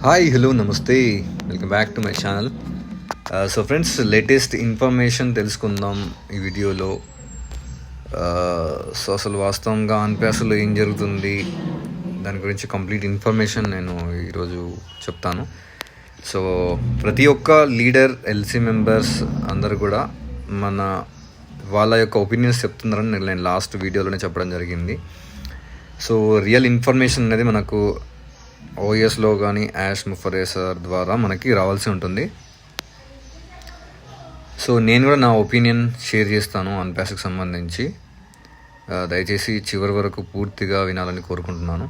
Hi hello నమస్తే, welcome back to my channel. So friends, latest information తెలుసుకుందాం ఈ వీడియోలో. సో అసలు వాస్తవంగా ఆన్ప్యాస్లో ఏం జరుగుతుంది దాని గురించి కంప్లీట్ ఇన్ఫర్మేషన్ నేను ఈరోజు చెప్తాను. సో ప్రతి ఒక్క లీడర్, ఎల్సీ మెంబర్స్ అందరూ కూడా వాళ్ళ యొక్క ఒపీనియన్స్ చెప్తున్నారని నేను లాస్ట్ వీడియోలోనే చెప్పడం జరిగింది. సో రియల్ ఇన్ఫర్మేషన్ అనేది మనకు ఓఎస్లో కానీ యాష్ ముఫరే సార్ ద్వారా మనకి రావాల్సి ఉంటుంది. సో నేను కూడా నా ఒపీనియన్ షేర్ చేస్తాను ఆన్ప్యాస్కి సంబంధించి. దయచేసి చివరి వరకు పూర్తిగా వినాలని కోరుకుంటున్నాను.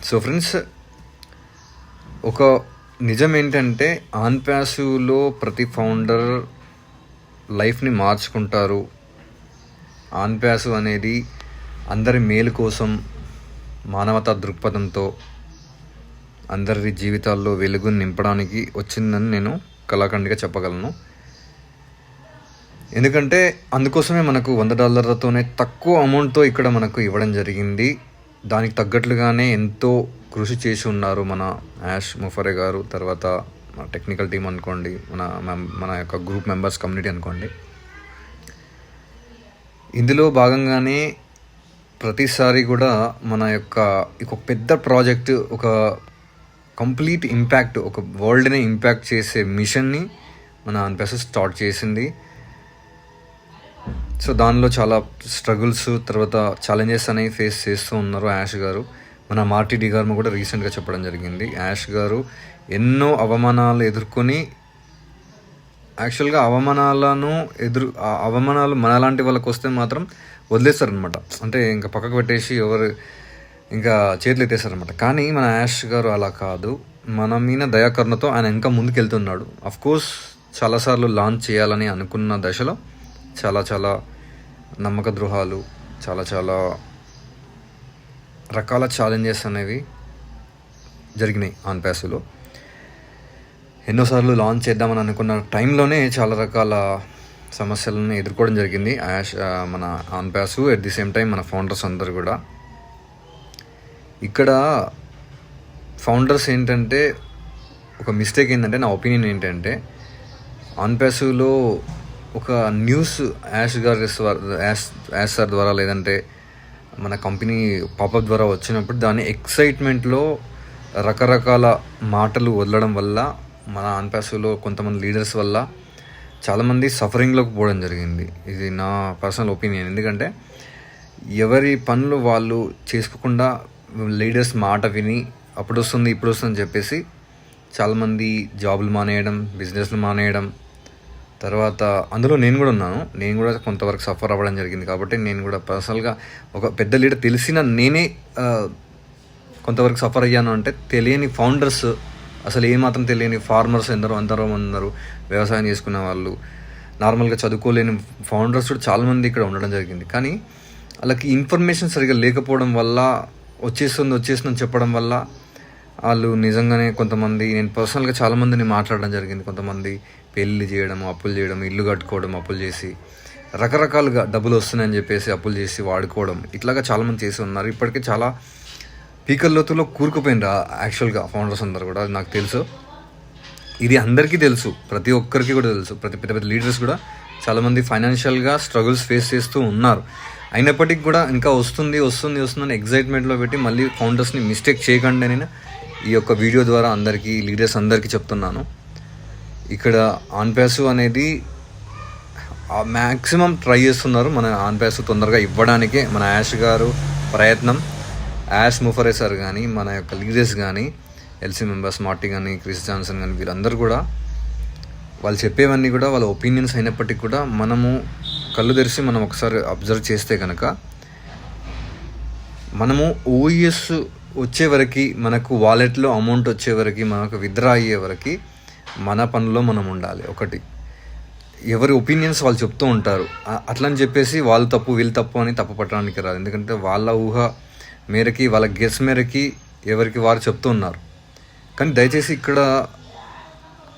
సో ఫ్రెండ్స్, ఒక నిజం ఏంటంటే ఆన్ప్యాస్లో ప్రతి ఫౌండర్ లైఫ్ని మార్చుకుంటారు. ఆన్ప్యాస్ అనేది అందరి మేలు కోసం, మానవతా దృక్పథంతో అందరి జీవితాల్లో వెలుగుని నింపడానికి వచ్చిందని నేను కళాఖండిగా చెప్పగలను. ఎందుకంటే అందుకోసమే మనకు $100తోనే తక్కువ అమౌంట్తో ఇక్కడ మనకు ఇవ్వడం జరిగింది. దానికి తగ్గట్లుగానే ఎంతో కృషి చేసి ఉన్నారు మన యాష్ ముఫరే గారు, తర్వాత మన టెక్నికల్ టీం అనుకోండి, మన యొక్క గ్రూప్ మెంబర్స్ కమ్యూనిటీ అనుకోండి. ఇందులో భాగంగానే ప్రతిసారి కూడా మన యొక్క పెద్ద ప్రాజెక్ట్, ఒక కంప్లీట్ ఇంపాక్ట్, ఒక వరల్డ్ని ఇంపాక్ట్ చేసే మిషన్ని మన ఆన్ప్యాస్ స్టార్ట్ చేసింది. సో దానిలో చాలా స్ట్రగుల్స్, తర్వాత ఛాలెంజెస్ అనేవి ఫేస్ చేస్తూ ఉన్నారు యాష్ గారు. మన మార్టీ గారు కూడా రీసెంట్గా చెప్పడం జరిగింది, యాష్ గారు ఎన్నో అవమానాలు ఎదుర్కొని, యాక్చువల్గా అవమానాలు మనలాంటి వాళ్ళకి వస్తే మాత్రం వదిలేస్తారనమాట. అంటే ఇంకా పక్కకు పెట్టేసి ఇంకా చేతులు ఎత్తేస్తారనమాట. కానీ మన యాష్ గారు అలా కాదు. మన మీద దయాకరుణతో ఆయన ఇంకా ముందుకెళ్తున్నాడు. అఫ్కోర్స్ చాలాసార్లు లాంచ్ చేయాలని అనుకున్న దశలో చాలా నమ్మక ద్రోహాలు, చాలా రకాల ఛాలెంజెస్ అనేవి జరిగినాయి ఆన్ప్యాస్లో. ఎన్నోసార్లు లాంచ్ చేద్దామని అనుకున్న టైంలోనే చాలా రకాల సమస్యలను ఎదుర్కోవడం జరిగింది మన ఆన్ప్యాస్. ఎట్ ది సేమ్ టైం మన ఫౌండర్స్ అందరు కూడా. ఇక్కడ ఫౌండర్స్ ఏంటంటే, ఒక మిస్టేక్ ఏంటంటే, నా ఒపీనియన్ ఏంటంటే, ఆన్ప్యాస్లో ఒక న్యూస్ యాష్ సార్ ద్వారా లేదంటే మన కంపెనీ పాపప్ ద్వారా వచ్చినప్పుడు దాని ఎక్సైట్మెంట్లో రకరకాల మాటలు వదలడం వల్ల మన ఆన్ప్యాస్లో కొంతమంది లీడర్స్ వల్ల చాలామంది సఫరింగ్లోకి పోవడం జరిగింది. ఇది నా పర్సనల్ ఒపీనియన్. ఎందుకంటే ఎవరి పనులు వాళ్ళు చేసుకోకుండా లీడర్స్ మాట విని అప్పుడు వస్తుంది ఇప్పుడు వస్తుంది అని చెప్పేసి చాలామంది జాబులు మానేయడం, బిజినెస్లు మానేయడం. తర్వాత అందులో నేను కూడా ఉన్నాను. నేను కూడా కొంతవరకు సఫర్ అవ్వడం జరిగింది. కాబట్టి నేను కూడా పర్సనల్గా ఒక పెద్ద లీడర్ తెలిసిన నేనే కొంతవరకు సఫర్ అయ్యాను. అంటే తెలియని ఫౌండర్స్, అసలు ఏమాత్రం తెలియని ఫార్మర్స్ అందరూ ఉన్నారు. వ్యవసాయం చేసుకునే వాళ్ళు, నార్మల్గా చదువుకోలేని ఫౌండర్స్ కూడా చాలామంది ఇక్కడ ఉండడం జరిగింది. కానీ వాళ్ళకి ఇన్ఫర్మేషన్ సరిగ్గా లేకపోవడం వల్ల, వచ్చేస్తుందని చెప్పడం వల్ల వాళ్ళు నిజంగానే కొంతమంది, నేను పర్సనల్గా చాలామందిని మాట్లాడడం జరిగింది. కొంతమంది పెళ్ళి చేయడం, అప్పులు చేయడం, ఇల్లు కట్టుకోవడం, అప్పులు చేసి రకరకాలుగా డబ్బులు వస్తున్నాయని చెప్పేసి అప్పులు చేసి వాడుకోవడం, ఇట్లాగా చాలామంది చేసి ఉన్నారు. ఇప్పటికే చాలా పీకల లోతులో కూరుకుపోయినరా యాక్చువల్గా ఫౌండర్స్ అందరు కూడా. అది నాకు తెలుసు, ఇది అందరికీ తెలుసు, ప్రతి ఒక్కరికి కూడా తెలుసు. పెద్ద లీడర్స్ కూడా చాలామంది ఫైనాన్షియల్గా స్ట్రగుల్స్ ఫేస్ చేస్తూ ఉన్నారు. అయినప్పటికీ కూడా ఇంకా వస్తుంది అని ఎగ్జైట్మెంట్లో పెట్టి మళ్ళీ ఫౌండర్స్ని మిస్టేక్ చేయకుండా నేను ఈ యొక్క వీడియో ద్వారా అందరికీ, లీడర్స్ అందరికీ చెప్తున్నాను. ఇక్కడ ఆన్ప్యాస్ అనేది మ్యాక్సిమం ట్రై చేస్తున్నారు మన ఆన్ప్యాస్ తొందరగా ఇవ్వడానికే. మన యాష్ గారు ప్రయత్నం, యాష్ ముఫరే సార్ కానీ, మన యొక్క లీడర్స్ కానీ, ఎల్సీ మెంబర్స్ మార్టీ కానీ, క్రిస్ జాన్సన్ కానీ, వీళ్ళందరూ కూడా వాళ్ళు చెప్పేవన్నీ కూడా వాళ్ళ ఒపీనియన్స్ అయినప్పటికీ కూడా మనము కళ్ళు తెరిచి మనం ఒకసారి అబ్జర్వ్ చేస్తే కనుక, మనము ఓఎస్ వచ్చే వరకు, మనకు వాలెట్లో అమౌంట్ వచ్చే వరకు, మనకు విత్డ్రా అయ్యే వరకు మన పనిలో మనం ఉండాలి. ఒకటి, ఎవరి ఒపీనియన్స్ వాళ్ళు చెప్తూ ఉంటారు. అట్లని చెప్పేసి వాళ్ళు తప్పు వీళ్ళు తప్పు అని తప్పు పట్టడానికి రాదు. ఎందుకంటే వాళ్ళ ఊహ మేరకి, వాళ్ళ గెస్ మేరకి ఎవరికి వారు చెప్తూ ఉన్నారు. కానీ దయచేసి ఇక్కడ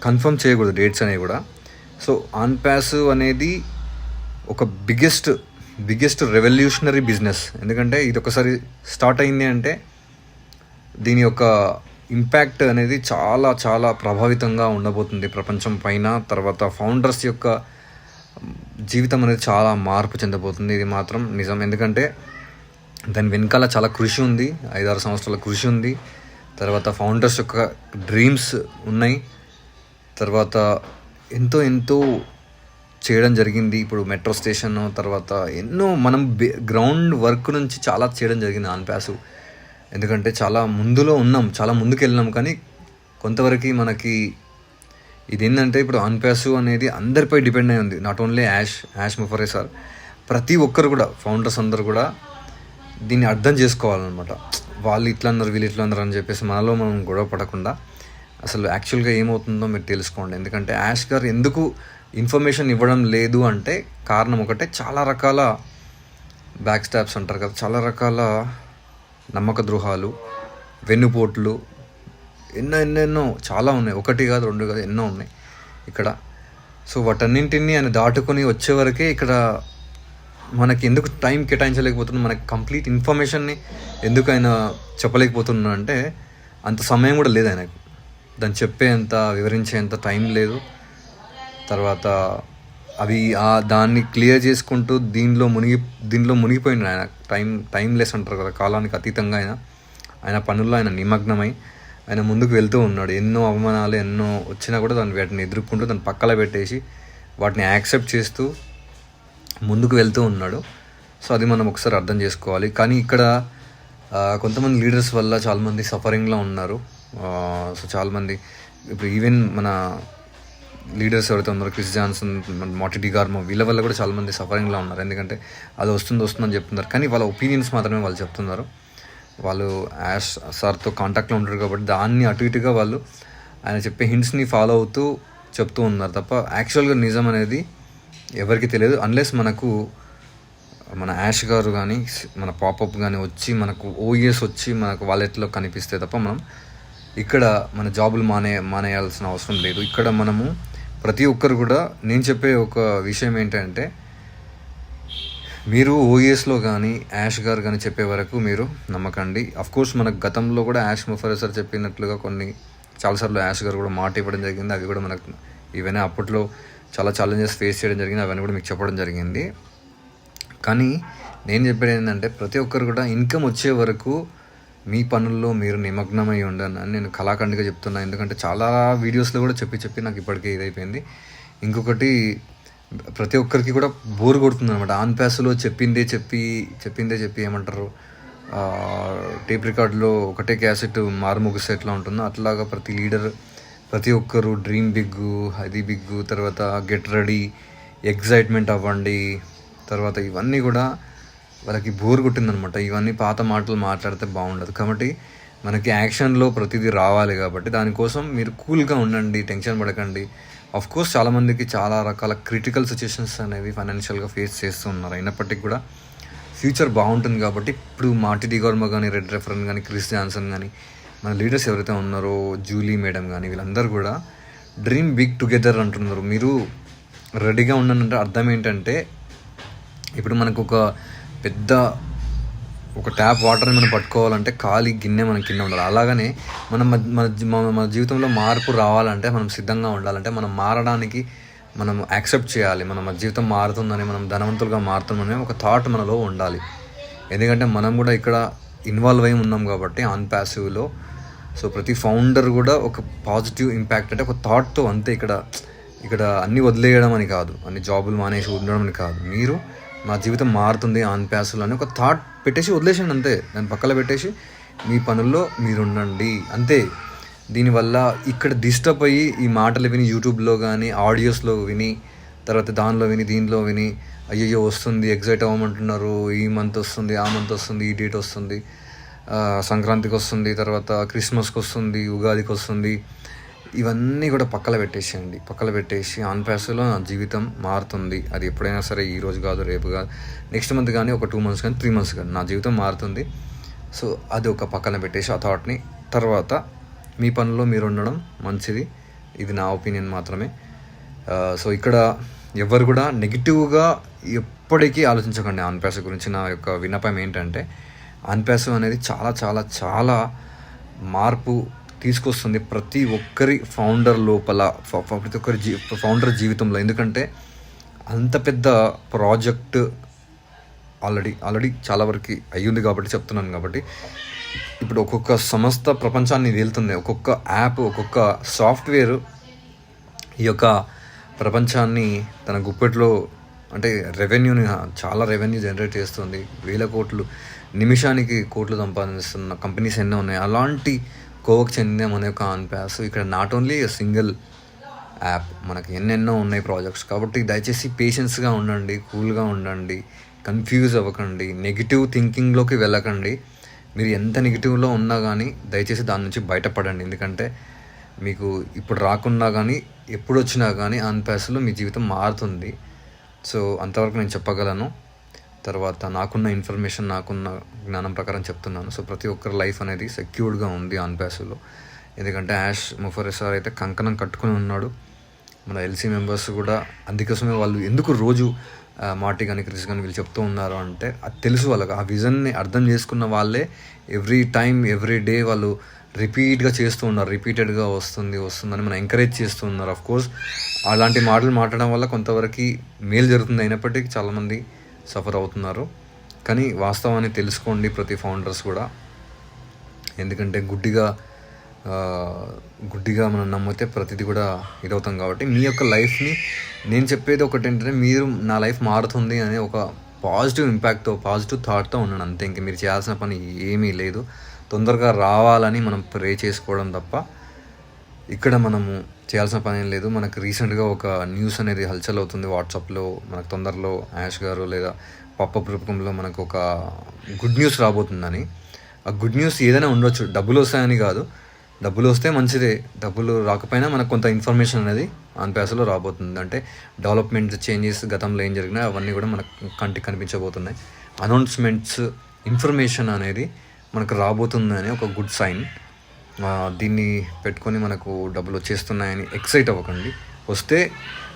కన్ఫర్మ్ చేయకూడదు డేట్స్ అనేవి కూడా. సో ఆన్ప్యాస్ అనేది ఒక బిగ్గెస్ట్ రెవల్యూషనరీ బిజినెస్. ఎందుకంటే ఇది ఒకసారి స్టార్ట్ అయింది అంటే దీని యొక్క ఇంపాక్ట్ అనేది చాలా చాలా ప్రభావితంగా ఉండబోతుంది ప్రపంచం పైన. తర్వాత ఫౌండర్స్ యొక్క జీవితం అనేది చాలా మార్పు చెందబోతుంది, ఇది మాత్రం నిజం. ఎందుకంటే దాని వెనకాల చాలా కృషి ఉంది, 5-6 సంవత్సరాల కృషి ఉంది. తర్వాత ఫౌండర్స్ యొక్క డ్రీమ్స్ ఉన్నాయి. తర్వాత ఎంతో చేయడం జరిగింది. ఇప్పుడు మెట్రో స్టేషన్, తర్వాత ఎన్నో మనం గ్రౌండ్ వర్క్ నుంచి చాలా చేయడం జరిగింది ఆన్పాస్. ఎందుకంటే చాలా ముందులో ఉన్నాం, చాలా ముందుకు వెళ్ళినాం. కానీ కొంతవరకు మనకి ఇది ఏంటంటే ఇప్పుడు ఆన్పాస్ అనేది అందరిపై డిపెండ్ అయి ఉంది. నాట్ ఓన్లీ యాష్ ముఫరే సార్, ప్రతి ఒక్కరు కూడా ఫౌండర్స్ అందరు కూడా దీన్ని అర్థం చేసుకోవాలన్నమాట. వాళ్ళు ఇట్లా అన్నారు, వీళ్ళు ఇట్లా అన్నారు అని చెప్పేసి మనలో మనం గొడవ పడకుండా అసలు యాక్చువల్గా ఏమవుతుందో మీరు తెలుసుకోండి. ఎందుకంటే యాష్ గారు ఎందుకు ఇన్ఫర్మేషన్ ఇవ్వడం లేదు అంటే కారణం ఒకటే, చాలా రకాల బ్యాక్ స్టాప్స్ అంటారు కదా, చాలా రకాల నమ్మక ద్రోహాలు, వెన్నుపోట్లు, ఎన్నెన్నో చాలా ఉన్నాయి. 1 కాదు 2 కాదు, ఎన్నో ఉన్నాయి ఇక్కడ. సో వాటన్నింటినీ ఆయన దాటుకొని వచ్చే వరకే ఇక్కడ మనకి ఎందుకు టైం కేటాయించలేకపోతున్నాం, మనకి కంప్లీట్ ఇన్ఫర్మేషన్ని ఎందుకు ఆయన చెప్పలేకపోతున్నా అంటే అంత సమయం కూడా లేదు ఆయనకు. దాన్ని చెప్పేంత, వివరించేంత టైం లేదు. తర్వాత దాన్ని క్లియర్ చేసుకుంటూ దీనిలో మునిగిపోయిన ఆయన టైంలెస్ అంటారు కదా, కాలానికి అతీతంగా ఆయన పనుల్లో ఆయన నిమగ్నమై ఆయన ముందుకు వెళ్తూ ఉన్నాడు. ఎన్నో అవమానాలు ఎన్నో వచ్చినా కూడా వాటిని ఎదుర్కొంటూ దాన్ని పక్కన పెట్టేసి వాటిని యాక్సెప్ట్ చేస్తూ ముందుకు వెళ్తూ ఉన్నాడు. సో అది మనం ఒకసారి అర్థం చేసుకోవాలి. కానీ ఇక్కడ కొంతమంది లీడర్స్ వల్ల చాలామంది సఫరింగ్లో ఉన్నారు. సో చాలామంది ఇప్పుడు ఈవెన్ మన లీడర్స్ ఎవరైతే ఉన్నారో, క్రిస్ జాన్సన్, మార్టీ డిగార్మో, వీళ్ళ వల్ల కూడా చాలామంది సఫరింగ్లో ఉన్నారు. ఎందుకంటే అది వస్తుందని చెప్తున్నారు, కానీ వాళ్ళ ఒపీనియన్స్ మాత్రమే వాళ్ళు చెప్తున్నారు. వాళ్ళు యాష్ సార్తో కాంటాక్ట్లో ఉంటారు కాబట్టి దాన్ని అటు ఇటుగా వాళ్ళు ఆయన చెప్పే హింట్స్ని ఫాలో అవుతూ చెప్తూ ఉన్నారు తప్ప యాక్చువల్గా నిజం అనేది ఎవరికి తెలియదు. అన్లెస్ మన యాష్ గారు కానీ మన పాపప్ కానీ వచ్చి మనకు ఓఎస్ వచ్చి మనకు వాలెట్లో కనిపిస్తే తప్ప మనం ఇక్కడ మన జాబులు మానేయాల్సిన అవసరం లేదు. ఇక్కడ మనము ప్రతి ఒక్కరు కూడా, నేను చెప్పే ఒక విషయం ఏంటంటే, మీరు ఓఎస్లో కానీ యాష్ గారు కానీ చెప్పే వరకు మీరు నమ్మకండి. అఫ్కోర్స్ మనకు గతంలో కూడా యాష్ ముఫరే సార్ చెప్పినట్లుగా చాలాసార్లు యాష్ గారు కూడా మాట ఇవ్వడం జరిగింది. అవి కూడా మనకు ఇవన్నీ అప్పట్లో చాలా ఛాలెంజెస్ ఫేస్ చేయడం జరిగింది, అవన్నీ కూడా మీకు చెప్పడం జరిగింది. కానీ నేను చెప్పేది ఏంటంటే, ప్రతి ఒక్కరు కూడా ఇన్కమ్ వచ్చే వరకు మీ పనుల్లో మీరు నిమగ్నమై ఉండండి అని నేను కళాఖండిగా చెప్తున్నాను. ఎందుకంటే చాలా వీడియోస్లో కూడా చెప్పి నాకు ఇప్పటికే ఇదైపోయింది. ఇంకొకటి, ప్రతి ఒక్కరికి కూడా బోర్ కొడుతుంది అనమాట. ఆన్పాస్లో చెప్పిందే చెప్పి ఏమంటారు, టేప్ రికార్డులో ఒకటే క్యాసెట్ మారుమోగిస్తే ఎట్లా ఉంటుందో అట్లాగా ప్రతి లీడర్, ప్రతి ఒక్కరు డ్రీమ్ బిగ్గు, అది బిగ్గు, తర్వాత గెట్ రెడీ, ఎగ్జైట్మెంట్ అవ్వండి, తర్వాత ఇవన్నీ కూడా వాళ్ళకి బోర్ కొట్టిందనమాట. ఇవన్నీ పాత మాటలు మాట్లాడితే బాగుండదు. కాబట్టి మనకి యాక్షన్లో ప్రతిదీ రావాలి. కాబట్టి దానికోసం మీరు కూల్గా ఉండండి, టెన్షన్ పడకండి. కోర్స్ చాలామందికి చాలా రకాల క్రిటికల్ సిచ్యుయేషన్స్ అనేవి ఫైనాన్షియల్గా ఫేస్ చేస్తూ ఉన్నారు. అయినప్పటికీ కూడా ఫ్యూచర్ బాగుంటుంది. కాబట్టి ఇప్పుడు మార్టీ డిగార్మో కానీ, రెడ్ రెఫరెన్ కానీ, క్రిస్ జాన్సన్ కానీ, మన లీడర్స్ ఎవరైతే ఉన్నారో, జూలీ మేడం కానీ, వీళ్ళందరూ కూడా డ్రీమ్ బిగ్ టుగెదర్ అంటున్నారు. మీరు రెడీగా ఉండండి. అర్థం ఏంటంటే, ఇప్పుడు మనకు ఒక ట్యాప్ వాటర్ని మనం పట్టుకోవాలంటే ఖాళీ గిన్నె మన కింద ఉండాలి. అలాగనే మన జీవితంలో మార్పు రావాలంటే, మనం సిద్ధంగా ఉండాలంటే, మనం మారడానికి మనం యాక్సెప్ట్ చేయాలి. మన జీవితం మారుతుందని, మనం ధనవంతులుగా మారుతున్నామని ఒక థాట్ మనలో ఉండాలి. ఎందుకంటే మనం కూడా ఇక్కడ ఇన్వాల్వ్ అయి ఉన్నాం కాబట్టి ఆన్పాసివ్లో. సో ప్రతి ఫౌండర్ కూడా ఒక పాజిటివ్ ఇంపాక్ట్ అంటే ఒక థాట్తో అంతే. ఇక్కడ అన్నీ వదిలేయడం అని కాదు, అన్ని జాబులు మానేసి ఉండడం అని కాదు. మీరు మా జీవితం మారుతుంది ఆన్పాస్లో అని ఒక థాట్ పెట్టేసి వదిలేసండి అంతే. దాన్ని పక్కన పెట్టేసి మీ పనుల్లో మీరు ఉండండి అంతే. దీనివల్ల ఇక్కడ డిస్టర్బ్ అయ్యి ఈ మాటలు విని యూట్యూబ్లో కానీ ఆడియోస్లో విని, తర్వాత దీనిలో విని అయ్యో వస్తుంది, ఎగ్జైట్ అవ్వమంటున్నారు, ఈ మంత్ వస్తుంది, ఆ మంత్ వస్తుంది, ఈ డేట్ వస్తుంది, సంక్రాంతికి వస్తుంది, తర్వాత క్రిస్మస్కి వస్తుంది, ఉగాదికి వస్తుంది, ఇవన్నీ కూడా పక్కన పెట్టేసి ఆన్పాస్లో నా జీవితం మారుతుంది. అది ఎప్పుడైనా సరే, ఈరోజు కాదు, రేపు కాదు, నెక్స్ట్ మంత్ కానీ, ఒక 2 months కానీ, 3 months కానీ నా జీవితం మారుతుంది. సో అది ఒక పక్కన పెట్టేసి ఆ థాట్ని, తర్వాత మీ పనుల్లో మీరు ఉండడం మంచిది. ఇది నా ఒపీనియన్ మాత్రమే. సో ఇక్కడ ఎవరు కూడా నెగిటివ్గా ఎప్పటికీ ఆలోచించకండి ఆన్పాస్ గురించి. నా యొక్క విన్నపం ఏంటంటే, ఆన్పాస్ అనేది చాలా చాలా చాలా మార్పు తీసుకొస్తుంది ప్రతి ఒక్కరి ఫౌండర్ లోపల, ప్రతి ఒక్కరి ఫౌండర్ జీవితంలో. ఎందుకంటే అంత పెద్ద ప్రాజెక్ట్ ఆల్రెడీ చాలా వరకు అయ్యింది కాబట్టి చెప్తున్నాను. కాబట్టి ఇప్పుడు ఒక్కొక్క సంస్థ ప్రపంచాన్ని వెళ్తుంది, ఒక్కొక్క యాప్, ఒక్కొక్క సాఫ్ట్వేర్ ఈ యొక్క ప్రపంచాన్ని తన గుప్పెట్లో, అంటే చాలా రెవెన్యూ జనరేట్ చేస్తుంది. 1000 కోట్లు, నిమిషానికి కోట్లు సంపాదిస్తున్న కంపెనీస్ ఎన్నో ఉన్నాయి. అలాంటి కోవకు చెందిన మన యొక్క ఆన్పాస్ ఇక్కడ నాట్ ఓన్లీ సింగిల్ యాప్, మనకి ఎన్నెన్నో ఉన్నాయి ప్రాజెక్ట్స్. కాబట్టి దయచేసి పేషెన్స్గా ఉండండి, కూల్గా ఉండండి, కన్ఫ్యూజ్ అవ్వకండి, నెగిటివ్ థింకింగ్లోకి వెళ్ళకండి. మీరు ఎంత నెగిటివ్లో ఉన్నా కానీ దయచేసి దాని నుంచి బయటపడండి. ఎందుకంటే మీకు ఇప్పుడు రాకున్నా కానీ ఎప్పుడు వచ్చినా కానీ ఆన్పాస్లో మీ జీవితం మారుతుంది. సో అంతవరకు నేను చెప్పగలను. తర్వాత నాకున్న ఇన్ఫర్మేషన్, నాకున్న జ్ఞానం ప్రకారం చెప్తున్నాను. సో ప్రతి ఒక్కరి లైఫ్ అనేది సెక్యూర్డ్గా ఉంది ఆన్పాస్లో. ఎందుకంటే యాష్ ముఫర్రెస్ అయితే కంకణం కట్టుకుని ఉన్నాడు. మన ఎల్సీ మెంబర్స్ కూడా అందుకోసమే వాళ్ళు ఎందుకు రోజు మార్టీ కానీ క్రిస్ కానీ వీళ్ళు చెప్తూ ఉన్నారు అంటే అది తెలుసు వాళ్ళకి. ఆ విజన్ని అర్థం చేసుకున్న వాళ్ళే ఎవ్రీ టైం ఎవ్రీ డే వాళ్ళు రిపీట్గా చేస్తూ ఉన్నారు. రిపీటెడ్గా వస్తుందని మనం ఎంకరేజ్ చేస్తూ ఉన్నారు. అఫ్కోర్స్ అలాంటి మాటలు మాట్లాడడం వల్ల కొంతవరకు మేలు జరుగుతుంది, అయినప్పటికీ చాలామంది సఫర్ అవుతున్నారు. కానీ వాస్తవాన్ని తెలుసుకోండి ప్రతి ఫౌండర్స్ కూడా. ఎందుకంటే గుడ్డిగా మనం నమ్మితే ప్రతిదీ కూడా ఇదవుతాం. కాబట్టి మీ యొక్క లైఫ్ని, నేను చెప్పేది ఒకటి ఏంటంటే, మీరు నా లైఫ్ మారుతుంది అనే ఒక పాజిటివ్ ఇంపాక్ట్తో, పాజిటివ్ థాట్తో ఉన్నాను అంతే. ఇంక మీరు చేయాల్సిన పని ఏమీ లేదు. తొందరగా రావాలని మనం ప్రే చేసుకోవడం తప్ప ఇక్కడ మనము చేయాల్సిన పని ఏం లేదు. మనకు రీసెంట్గా ఒక న్యూస్ అనేది హల్చల్ అవుతుంది వాట్సాప్లో. మనకు తొందరలో యాష్ గారు లేదా పప్పప్ రూపంలో మనకు ఒక గుడ్ న్యూస్ రాబోతుందని. ఆ గుడ్ న్యూస్ ఏదైనా ఉండొచ్చు, డబ్బులు వస్తాయని కాదు. డబ్బులు వస్తే మంచిదే, డబ్బులు రాకపోయినా మనకు కొంత ఇన్ఫర్మేషన్ అనేది ఆన్పాస్లో రాబోతుంది. అంటే డెవలప్మెంట్ చేంజెస్ గతంలో ఏం జరిగినా అవన్నీ కూడా మనకు కంటికి కనిపించబోతున్నాయి. అనౌన్స్మెంట్స్, ఇన్ఫర్మేషన్ అనేది మనకు రాబోతుందని ఒక గుడ్ సైన్. దీన్ని పెట్టుకొని మనకు డబ్బులు వచ్చేస్తున్నాయని ఎక్సైట్ అవ్వకండి.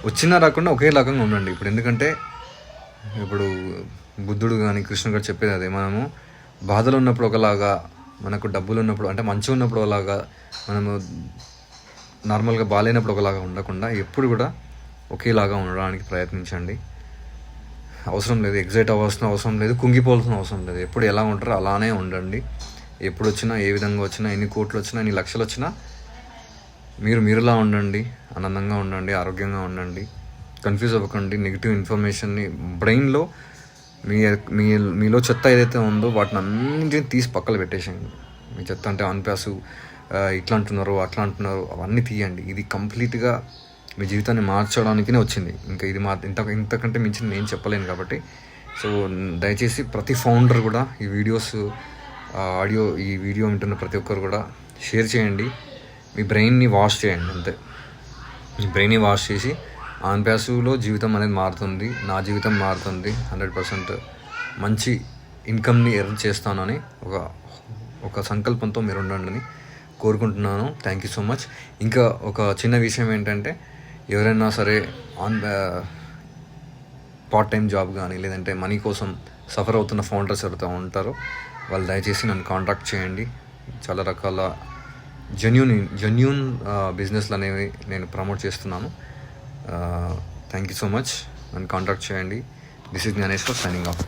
వచ్చినా రాకుండా ఒకే రకంగా ఉండండి. ఎందుకంటే ఇప్పుడు బుద్ధుడు కానీ కృష్ణుడు గారు చెప్పేది అదే, మనము బాధలు ఉన్నప్పుడు ఒకలాగా, మనకు డబ్బులు ఉన్నప్పుడు అంటే మంచిగా ఉన్నప్పుడు ఒకలాగా, మనము నార్మల్గా బాగాలేనప్పుడు ఒకలాగా ఉండకుండా ఎప్పుడు కూడా ఒకేలాగా ఉండడానికి ప్రయత్నించండి. అవసరం లేదు ఎగ్జైట్ అవ్వాల్సిన అవసరం లేదు, కుంగిపోవాల్సిన అవసరం లేదు. ఎప్పుడు ఎలా ఉంటారో అలానే ఉండండి. ఎప్పుడు వచ్చినా, ఏ విధంగా వచ్చినా, ఎన్ని కోట్లు వచ్చినా, ఎన్ని లక్షలు వచ్చినా మీరులా ఉండండి, ఆనందంగా ఉండండి, ఆరోగ్యంగా ఉండండి. కన్ఫ్యూజ్ అవ్వకండి. నెగిటివ్ ఇన్ఫర్మేషన్ని బ్రెయిన్లో మీలో చెత్త ఏదైతే ఉందో వాటిని అన్నింటినీ తీసి పక్కన పెట్టేసేయండి. మీ చెత్త అంటే ఆన్పాస్ ఇట్లా అంటున్నారు, అట్లా అంటున్నారు, అవన్నీ తీయండి. ఇది కంప్లీట్గా మీ జీవితాన్ని మార్చడానికినే వచ్చింది. ఇంకా ఇది ఇంతకంటే మించి నేను చెప్పలేను. కాబట్టి సో దయచేసి ప్రతి ఫౌండర్ కూడా ఈ వీడియో వింటున్న ప్రతి ఒక్కరు కూడా షేర్ చేయండి. మీ బ్రెయిన్ని వాష్ చేయండి అంతే. మీ బ్రెయిన్ని వాష్ చేసి ఆన్పాస్లో జీవితం అనేది మారుతుంది, నా జీవితం మారుతుంది, 100% మంచి ఇన్కమ్ని ఎర్న్ చేస్తానని ఒక సంకల్పంతో మీరు ఉండండి అని కోరుకుంటున్నాను. Thank you so much. ఇంకా ఒక చిన్న విషయం ఏంటంటే, ఎవరైనా సరే పార్ట్ టైం జాబ్ కానీ లేదంటే మనీ కోసం సఫర్ అవుతున్న ఫౌండర్స్ ఎవరైతే ఉంటారో వాళ్ళు దయచేసి నన్ను కాంటాక్ట్ చేయండి. చాలా రకాల జెన్యూన్ బిజినెస్లు అనేవి నేను ప్రమోట్ చేస్తున్నాను. Thank you so much. నన్ను కాంటాక్ట్ చేయండి. This is Gnaneshwar signing of.